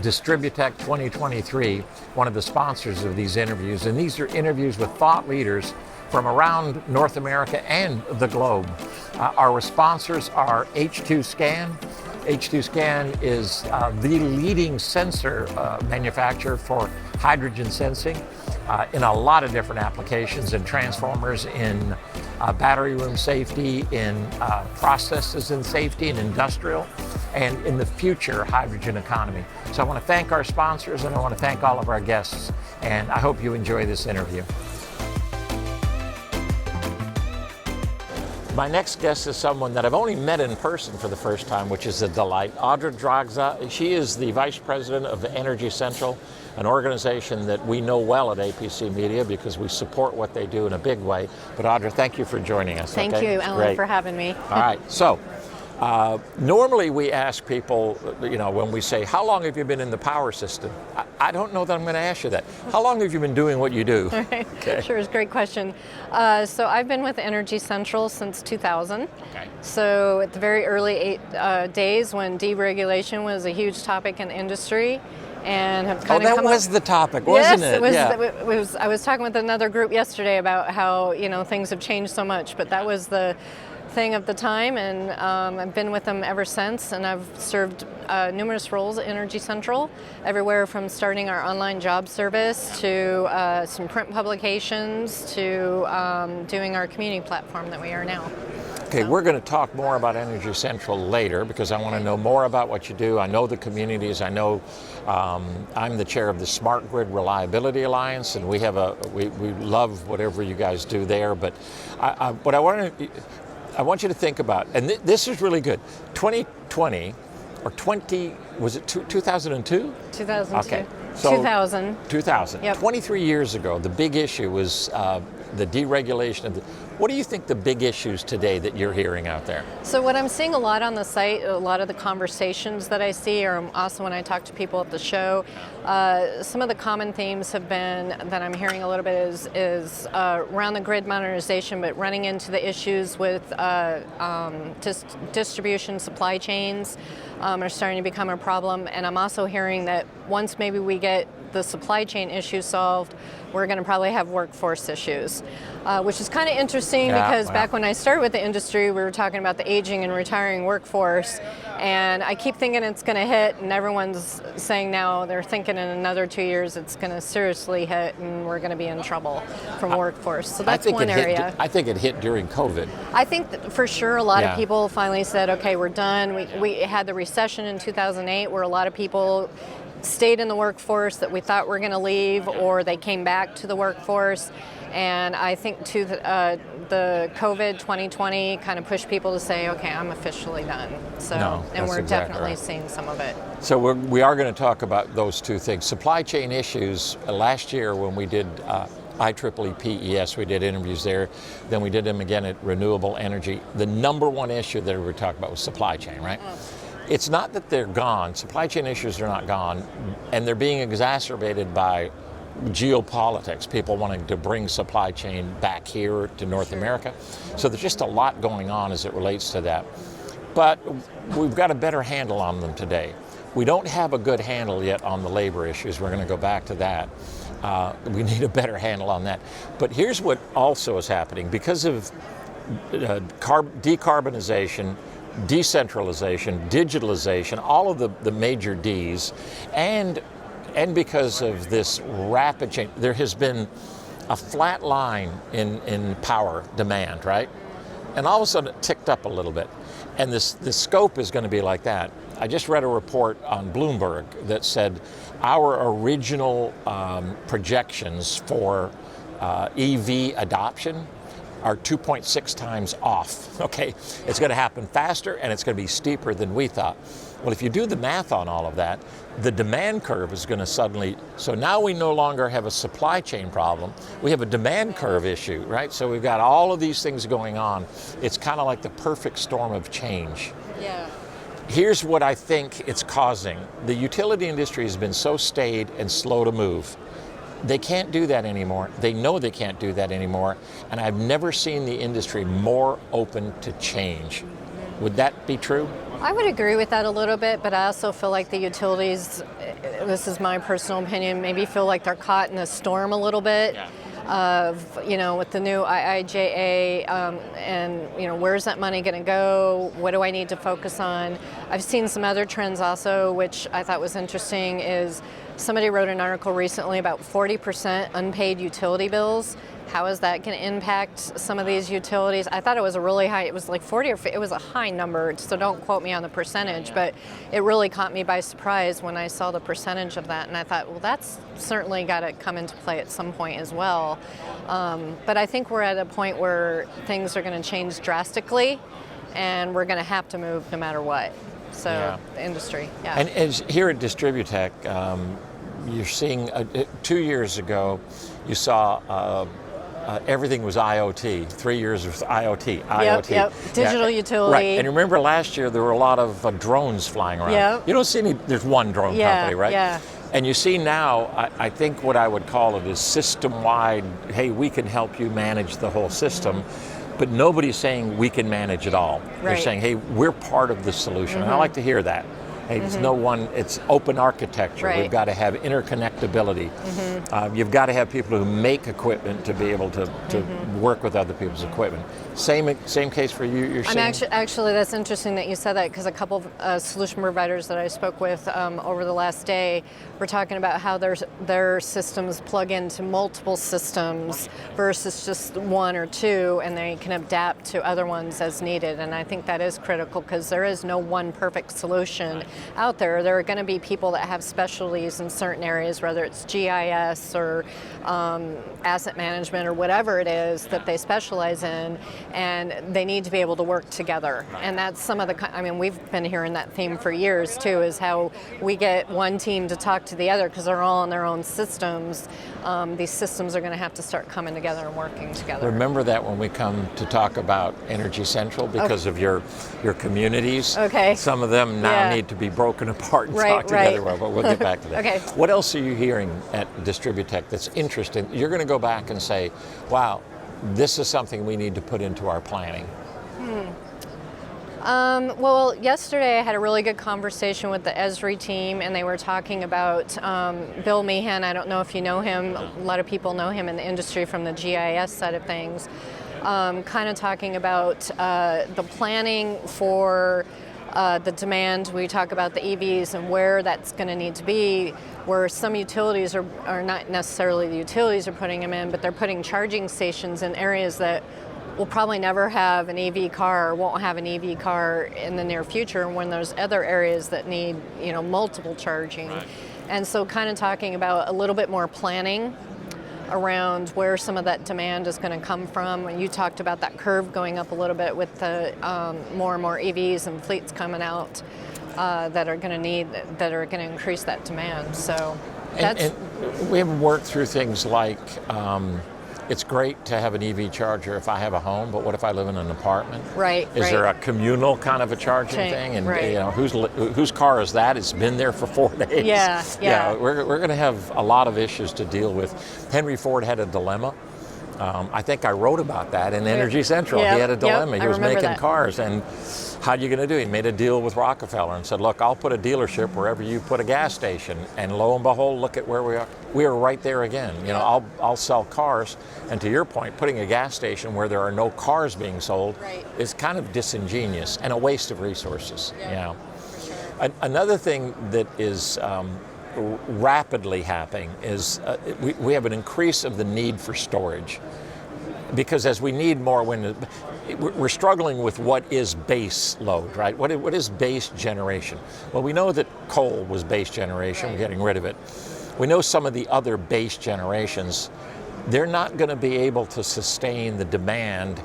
Distributech 2023, one of the sponsors of these interviews. And these are interviews with thought leaders from around North America and the globe. Our sponsors are H2 Scan. H2 Scan is the leading sensor manufacturer for hydrogen sensing in a lot of different applications, in transformers, in battery room safety, in processes in safety, in industrial, and in the future hydrogen economy. So I want to thank our sponsors, and I want to thank all of our guests, and I hope you enjoy this interview. My next guest is someone that I've only met in person for the first time, which is a delight. Audra Drazga. She is the Vice President of Energy Central, an organization that we know well at APC Media because we support what they do in a big way. But Audra, thank you for joining us. Thank you, Alan, for having me. All right, so normally we ask people, when we say, how long have you been in the power system? I don't know that I'm going to ask you that. How long have you been doing what you do? Right. Okay. Sure, it's a great question. So I've been with Energy Central since 2000. Okay. So at the very early days when deregulation was a huge topic in the industry, and have kind of that was the topic, wasn't it? Yes, it was. I was talking with another group yesterday about how things have changed so much, but that was the thing of the time, and I've been with them ever since, and I've served numerous roles at Energy Central, everywhere from starting our online job service to some print publications to doing our community platform that we are now. Okay, we're going to talk more about Energy Central later because I want to know more about what you do. I know the communities. I know I'm the chair of the Smart Grid Reliability Alliance, and we love whatever you guys do there. But what I want you to think about, and this is really good, 2020, or 2002? 2002. Okay. So 2000. 2000. Yep. 23 years ago, the big issue was the deregulation of the... What do you think the big issues today that you're hearing out there? So what I'm seeing a lot on the site, a lot of the conversations that I see, or also when I talk to people at the show, some of the common themes have been, that I'm hearing a little bit is around the grid modernization, but running into the issues with distribution supply chains are starting to become a problem. And I'm also hearing that once maybe we get the supply chain issues solved, we're going to probably have workforce issues, which is kind of interesting because back when I started with the industry, we were talking about the aging and retiring workforce, and I keep thinking it's going to hit, and everyone's saying now they're thinking in another 2 years it's going to seriously hit, and we're going to be in trouble from workforce. So that's one area. I think it hit during COVID. I think that for sure a lot of people finally said, okay, we're done. We had the recession in 2008 where a lot of people stayed in the workforce that we thought were going to leave, or they came back to the workforce. And I think too that the COVID 2020 kind of pushed people to say, okay, I'm officially done. So, and we're definitely seeing some of it. So we are going to talk about those two things. Supply chain issues. Last year when we did IEEE PES, we did interviews there. Then we did them again at Renewable Energy. The number one issue that we were talking about was supply chain, right? It's not that they're gone. Supply chain issues are not gone, and they're being exacerbated by geopolitics, people wanting to bring supply chain back here to North America. So there's just a lot going on as it relates to that. But we've got a better handle on them today. We don't have a good handle yet on the labor issues. We're going to go back to that. We need a better handle on that. But here's what also is happening. Because of decarbonization, decentralization, digitalization, all of the major Ds, and because of this rapid change, there has been a flat line in power demand, right? And all of a sudden it ticked up a little bit. And the scope is going to be like that. I just read a report on Bloomberg that said our original projections for EV adoption are 2.6 times off, okay? It's going to happen faster and it's going to be steeper than we thought. Well, if you do the math on all of that, the demand curve is going to suddenly, so now we no longer have a supply chain problem, we have a demand curve issue, right? So we've got all of these things going on. It's kind of like the perfect storm of change. Yeah. Here's what I think it's causing. The utility industry has been so staid and slow to move. They can't do that anymore. They know they can't do that anymore. And I've never seen the industry more open to change. Would that be true? I would agree with that a little bit, but I also feel like the utilities, this is my personal opinion, maybe feel like they're caught in a storm a little bit. Yeah. Of, with the new IIJA, and where's that money going to go? What do I need to focus on? I've seen some other trends also, which I thought was interesting. Is somebody wrote an article recently about 40% unpaid utility bills. How is that going to impact some of these utilities? I thought it was a really high, it was like 40 or it was a high number, so don't quote me on the percentage, but it really caught me by surprise when I saw the percentage of that, and I thought, well, that's certainly got to come into play at some point as well. But I think we're at a point where things are going to change drastically, and we're going to have to move no matter what. So the industry, And as here at Distributech, you're seeing 2 years ago, you saw everything was IoT. 3 years was IoT. Yep. Digital utility. Right. And remember last year there were a lot of drones flying around. Yep. You don't see any. There's one drone company, right? Yeah. And you see now, I think what I would call it is system-wide. Hey, we can help you manage the whole system. But nobody's saying we can manage it all. Right. They're saying, hey, we're part of the solution. And I like to hear that. Hey, it's no one, it's open architecture. Right. We've got to have interconnectability. You've got to have people who make equipment to be able to work with other people's equipment. Same case for you, you're saying? Actually, that's interesting that you said that, because a couple of solution providers that I spoke with over the last day were talking about how their systems plug into multiple systems versus just one or two, and they can adapt to other ones as needed. And I think that is critical, because there is no one perfect solution out there. There are going to be people that have specialties in certain areas, whether it's GIS or asset management or whatever it is that they specialize in, and they need to be able to work together. And that's some of the, we've been hearing that theme for years too, is how we get one team to talk to the other because they're all on their own systems. These systems are going to have to start coming together and working together. Remember that when we come to talk about Energy Central, because of your communities. Okay. Some of them now need to be broken apart and talk together. Well, but we'll get back to that. Okay. What else are you hearing at Distributech that's interesting? You're going to go back and say, wow, this is something we need to put into our planning. Well, yesterday I had a really good conversation with the Esri team, and they were talking about Bill Meehan. I don't know if you know him. A lot of people know him in the industry from the GIS side of things. Kind of talking about the planning for the demand. We talk about the EVs and where that's going to need to be, where some utilities are not necessarily the utilities are putting them in, but they're putting charging stations in areas that will probably never have an EV car or won't have an EV car in the near future, when there's other areas that need multiple charging. Right. And so kind of talking about a little bit more planning around where some of that demand is going to come from. And you talked about that curve going up a little bit with the more and more EVs and fleets coming out that are going to increase that demand. So that's... And we have worked through things like it's great to have an EV charger if I have a home, but what if I live in an apartment? Right. Is there a communal kind of a charging thing? And whose car is that? It's been there for 4 days. Yeah. We're going to have a lot of issues to deal with. Henry Ford had a dilemma. I think I wrote about that in Energy Central. He had a dilemma. He was making cars, and how are you going to do? He made a deal with Rockefeller and said, look, I'll put a dealership wherever you put a gas station. And lo and behold, look at where we are. We are right there again. I'll sell cars. And to your point, putting a gas station where there are no cars being sold is kind of disingenuous and a waste of resources. Another thing that is rapidly happening is we have an increase of the need for storage, because as we need more wind, we're struggling with what is base load, right? What is base generation? Well, we know that coal was base generation. We're getting rid of it. We know some of the other base generations, they're not going to be able to sustain the demand,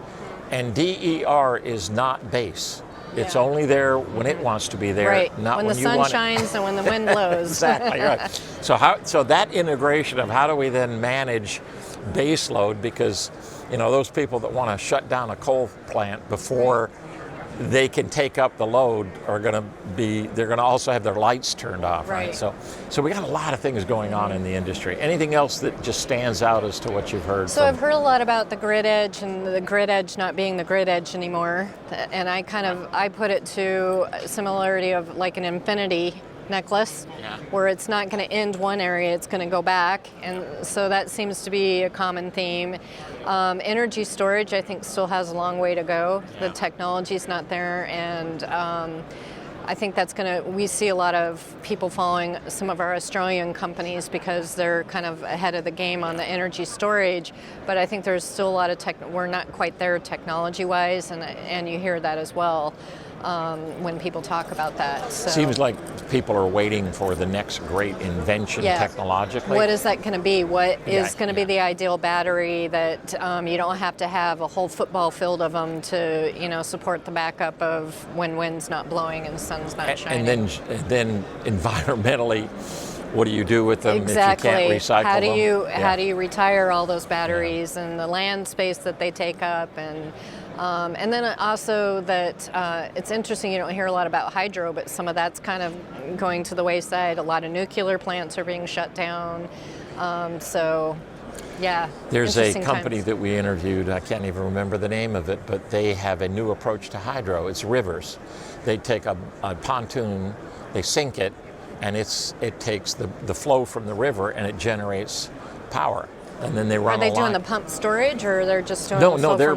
and DER is not base. It's only there when it wants to be there, not when the you sun want shines and when the wind blows. Exactly right. So that integration of how do we then manage base load, because those people that want to shut down a coal plant before they can take up the load are going to be, they're going to also have their lights turned off, right? So we got a lot of things going on in the industry. Anything else that just stands out as to what you've heard? So I've heard a lot about the grid edge and the grid edge not being the grid edge anymore. And I put it to a similarity of like an infinity necklace, where it's not going to end one area, it's going to go back, and so that seems to be a common theme. Energy storage, I think, still has a long way to go. The technology's not there, and I think that's we see a lot of people following some of our Australian companies because they're kind of ahead of the game on the energy storage, but I think there's still a lot of we're not quite there technology-wise, and you hear that as well. When people talk about that. So. Seems like people are waiting for the next great invention technologically. What is that going to be? What is going to be the ideal battery that you don't have to have a whole football field of them to, support the backup of when wind's not blowing and sun's not shining? And then environmentally, what do you do with them exactly. if you can't recycle them? How do you retire all those batteries and the land space that they take up, and then also that it's interesting, you don't hear a lot about hydro, but some of that's kind of going to the wayside. A lot of nuclear plants are being shut down. There's a company that we interviewed, I can't even remember the name of it, but they have a new approach to hydro. It's rivers. They take a pontoon, they sink it, and it takes the flow from the river and it generates power. And then they run. Are they doing the pump storage, or they're just doing No, they're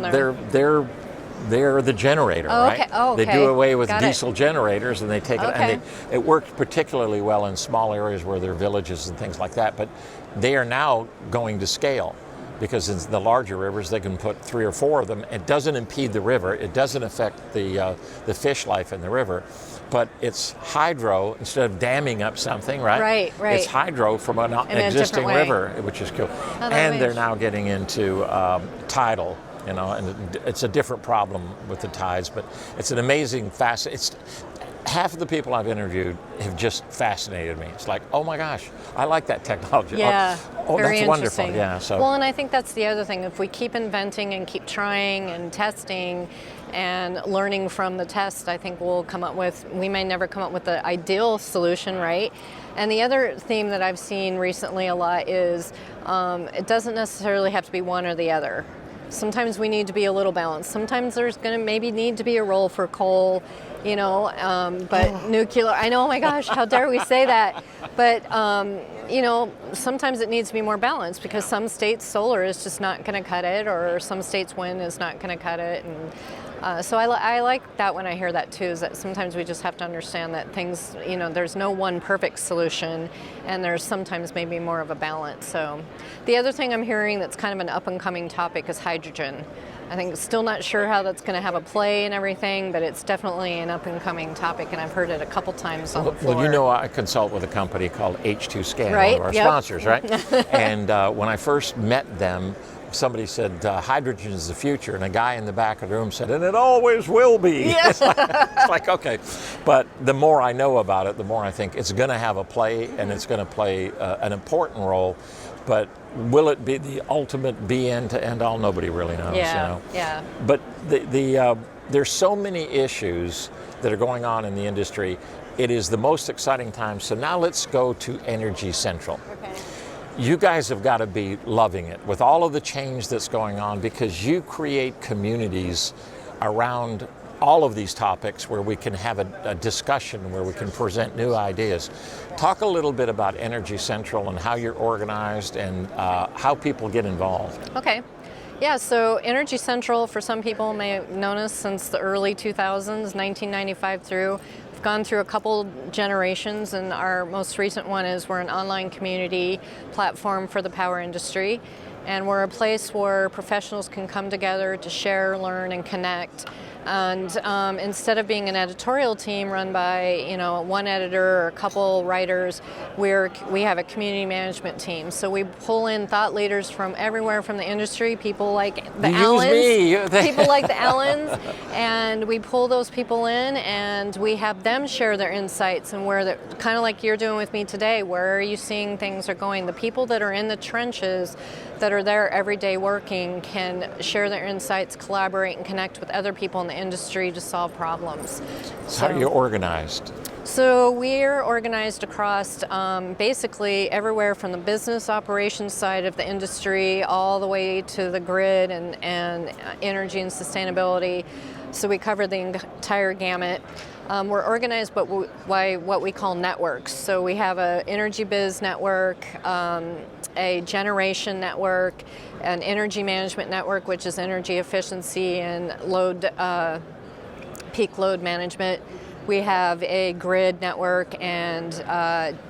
the generator, right? Okay. Oh, okay. They do away with diesel generators, and they take it, and it works particularly well in small areas where there are villages and things like that. But they are now going to scale, because in the larger rivers they can put 3 or 4 of them. It doesn't impede the river. It doesn't affect the fish life in the river. But it's hydro instead of damming up something, right? Right. It's hydro from an existing river, which is cool. And they're now getting into tidal, and it's a different problem with the tides, but it's an amazing, half of the people I've interviewed have just fascinated me. It's like, oh my gosh, I like that technology. Yeah, very that's wonderful. interesting. Yeah. So. Well, and I think that's the other thing. If we keep inventing and keep trying and testing and learning from the test, I think we may never come up with the ideal solution, right? And the other theme that I've seen recently a lot is it doesn't necessarily have to be one or the other. Sometimes we need to be a little balanced. Sometimes there's going to maybe need to be a role for coal, but nuclear, I know, oh my gosh, how dare we say that? But, sometimes it needs to be more balanced, because some states solar is just not going to cut it, or some states wind is not going to cut it. And so I like that when I hear that too, is that sometimes we just have to understand that things, there's no one perfect solution, and there's sometimes maybe more of a balance. So the other thing I'm hearing that's kind of an up and coming topic is hydrogen. I think still not sure how that's going to have a play and everything, but it's definitely an up and coming topic, and I've heard it a couple times on the floor. Well, I consult with a company called H2 Scan, right? One of our sponsors, right? And when I first met them, somebody said, hydrogen is the future, and a guy in the back of the room said, and it always will be. Yes. It's like, okay. But the more I know about it, the more I think it's going to have a play, and it's going to play an important role. But will it be the ultimate be-end to end all? Nobody really knows. Yeah. But there's so many issues that are going on in the industry. It is the most exciting time. So now let's go to Energy Central. Okay. You guys have got to be loving it with all of the change that's going on, because you create communities around all of these topics where we can have a discussion, where we can present new ideas. Talk a little bit about Energy Central and how you're organized and how people get involved. Okay. Yeah, so Energy Central, for some people, may have known us since the early 2000s, 1995 through. We've gone through a couple generations, and our most recent one is we're an online community platform for the power industry. And we're a place where professionals can come together to share, learn, and connect. And instead of being an editorial team run by one editor or a couple writers, we have a community management team. So we pull in thought leaders from everywhere from the industry, people like the Allens, people like the Allens, and we pull those people in and we have them share their insights and kind of like you're doing with me today. Where are you seeing things are going? The people that are in the trenches that are there every day working can share their insights, collaborate, and connect with other people in the industry to solve problems. So how are you organized? So we're organized across basically everywhere from the business operations side of the industry all the way to the grid and energy and sustainability. So we cover the entire gamut. We're organized by what we call networks. So we have an energy biz network, a generation network, an energy management network, which is energy efficiency and peak load management. We have a grid network and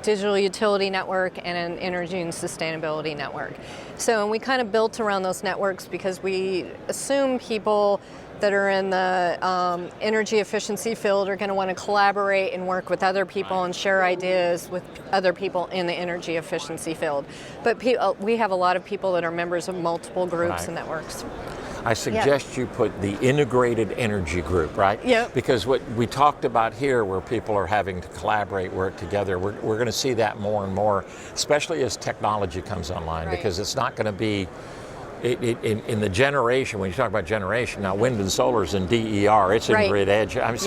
digital utility network and an energy and sustainability network. So we kind of built around those networks because we assume people that are in the energy efficiency field are going to want to collaborate and work with other people and share ideas with other people in the energy efficiency field. But we have a lot of people that are members of multiple groups and networks. I suggest you put the integrated energy group, right? Yep. Because what we talked about here, where people are having to collaborate, work together, we're going to see that more and more, especially as technology comes online, because it's not going to be in the generation, when you talk about generation, now wind and solar is in DER, it's in grid edge. It's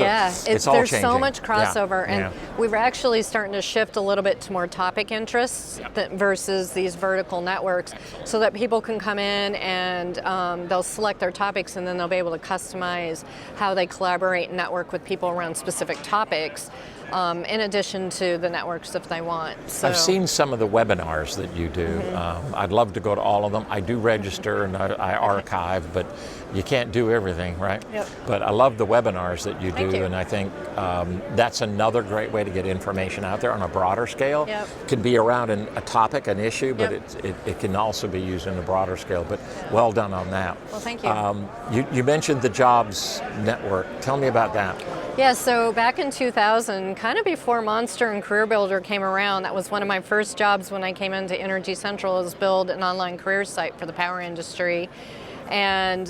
all there's changing. So much crossover, and we're actually starting to shift a little bit to more topic interests versus these vertical networks, so that people can come in and they'll select their topics, and then they'll be able to customize how they collaborate and network with people around specific topics. In addition to the networks if they want. So. I've seen some of the webinars that you do. I'd love to go to all of them. I do register and I archive, but you can't do everything, right? Yep. But I love the webinars that you do, Thank you. and I think that's another great way to get information out there on a broader scale. Yep. It can be around a topic, an issue, but it can also be used in a broader scale, but well done on that. Well, thank you. You mentioned the Jobs Network. Tell me about that. Yeah, so back in 2000, kind of before Monster and Career Builder came around, that was one of my first jobs when I came into Energy Central, is build an online career site for the power industry. And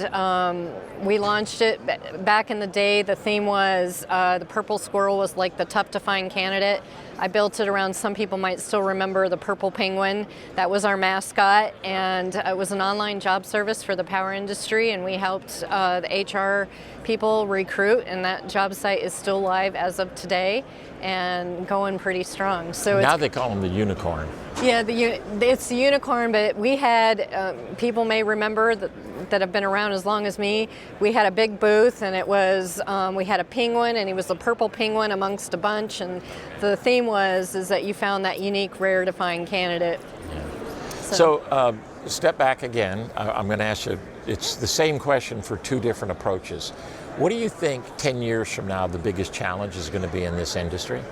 we launched it back in the day. The theme was the purple squirrel was like the tough to find candidate. I built it around, some people might still remember the purple penguin. That was our mascot, and it was an online job service for the power industry, and we helped the HR people recruit, and that job site is still live as of today and going pretty strong. So now they call them the unicorn. Yeah, it's the unicorn, but we had, people may remember that have been around as long as me, we had a big booth, and it was, we had a penguin, and he was a purple penguin amongst a bunch, and the theme is that you found that unique, rare to find candidate. Yeah. So step back again, I'm going to ask you, it's the same question for two different approaches. What do you think 10 years from now the biggest challenge is going to be in this industry?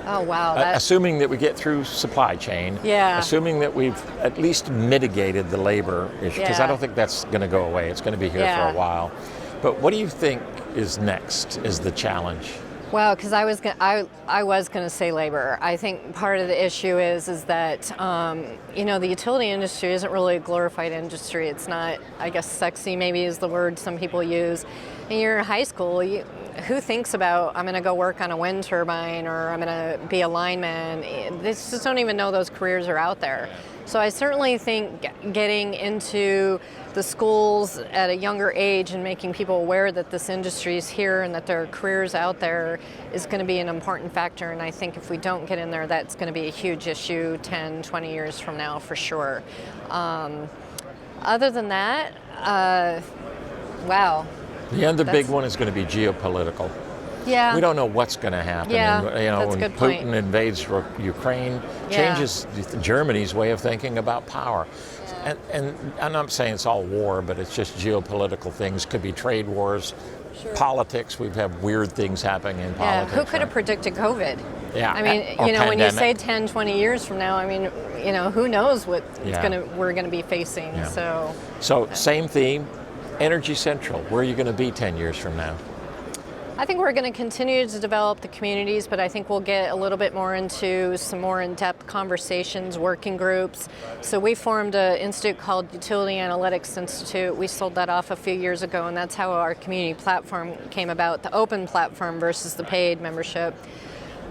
Oh, wow. Assuming that we get through supply chain, assuming that we've at least mitigated the labor issue, because I don't think that's going to go away. It's going to be here for a while. But what do you think is next is the challenge? Well, because I was going to say labor. I think part of the issue is that the utility industry isn't really a glorified industry. It's not, I guess, sexy maybe is the word some people use. And you're in high school, who thinks about, I'm going to go work on a wind turbine, or I'm going to be a lineman? They just don't even know those careers are out there. So I certainly think getting into the schools at a younger age and making people aware that this industry is here and that there are careers out there is going to be an important factor. And I think if we don't get in there, that's going to be a huge issue 10, 20 years from now for sure. Other than that, wow. The other big one is going to be geopolitical. Yeah. We don't know what's going to happen. Yeah, and, that's a when good Putin point. invades Ukraine, changes Germany's way of thinking about power. And I'm not saying it's all war, but it's just geopolitical things. Could be trade wars, politics. We've had weird things happening in politics. Who could have predicted COVID? Yeah. I mean, when you say 10, 20 years from now, I mean, who knows what we're going to be facing. Yeah. So same theme, Energy Central. Where are you going to be 10 years from now? I think we're going to continue to develop the communities, but I think we'll get a little bit more into some more in-depth conversations, working groups. So we formed an institute called Utility Analytics Institute. We sold that off a few years ago, and that's how our community platform came about, the open platform versus the paid membership.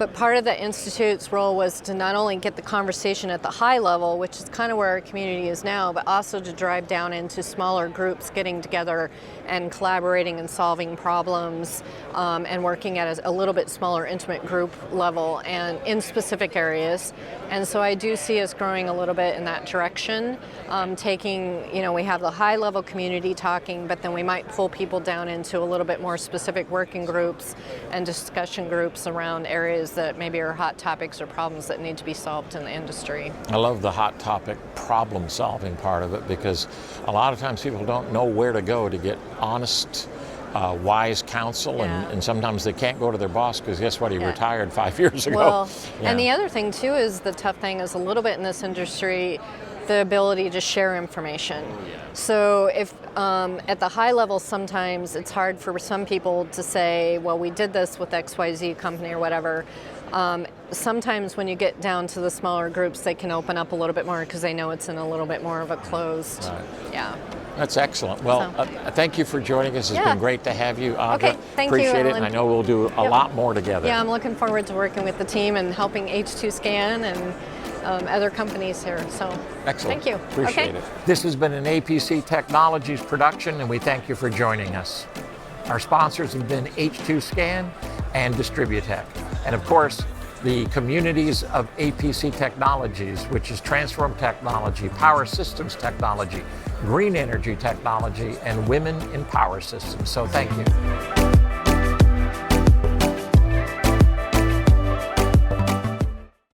But part of the Institute's role was to not only get the conversation at the high level, which is kind of where our community is now, but also to drive down into smaller groups getting together and collaborating and solving problems, and working at a little bit smaller intimate group level and in specific areas. And so I do see us growing a little bit in that direction, taking, we have the high level community talking, but then we might pull people down into a little bit more specific working groups and discussion groups around areas that maybe are hot topics or problems that need to be solved in the industry. I love the hot topic problem solving part of it, because a lot of times people don't know where to go to get honest, wise counsel, Yeah. and sometimes they can't go to their boss because guess what, he retired 5 years ago. Well, Yeah. and the other thing too is the tough thing is a little bit in this industry, the ability to share information. So if at the high level, sometimes it's hard for some people to say, well, we did this with XYZ company or whatever. Sometimes when you get down to the smaller groups, they can open up a little bit more because they know it's in a little bit more of a closed, Right. yeah. That's excellent. Well, thank you for joining us. It's Yeah. been great to have you, Audra. Okay, thank you, Appreciate it, Alan. and I know we'll do a lot more together. Yeah, I'm looking forward to working with the team and helping H2 Scan and other companies here. So Excellent. thank you. Appreciate it. This has been an APC Technologies production, and we thank you for joining us. Our sponsors have been H2 Scan and Distributech. And of course, the communities of APC Technologies, which is Transform Technology, Power Systems Technology, Green Energy Technology, and Women in Power Systems. So thank you.